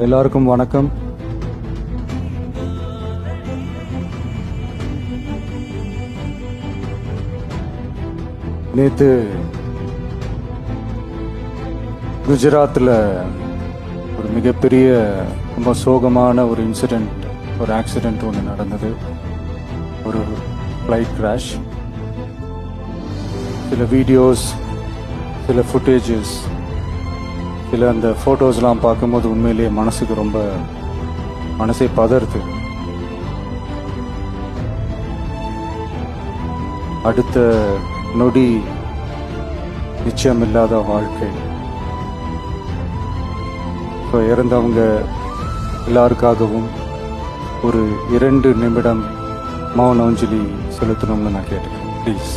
எல்லாருக்கும் வணக்கம். நேற்று குஜராத்தில் ஒரு மிகப்பெரிய ரொம்ப சோகமான ஒரு இன்சிடெண்ட், ஒரு ஆக்சிடெண்ட் ஒன்று நடந்தது. ஒரு ஃப்ளைட் கிராஷ். சில வீடியோஸ், சில ஃபுட்டேஜஸ், சில அந்த ஃபோட்டோஸ்லாம் பார்க்கும்போது உண்மையிலேயே மனசே பதறுது. அடுத்த நொடி நிச்சயமில்லாத வாழ்க்கை. இப்போ இறந்தவங்க எல்லாருக்காகவும் ஒரு 2 நிமிடம் மௌன அஞ்சலி செலுத்தணும்னு நான் கேட்டுக்கிறேன். ப்ளீஸ்.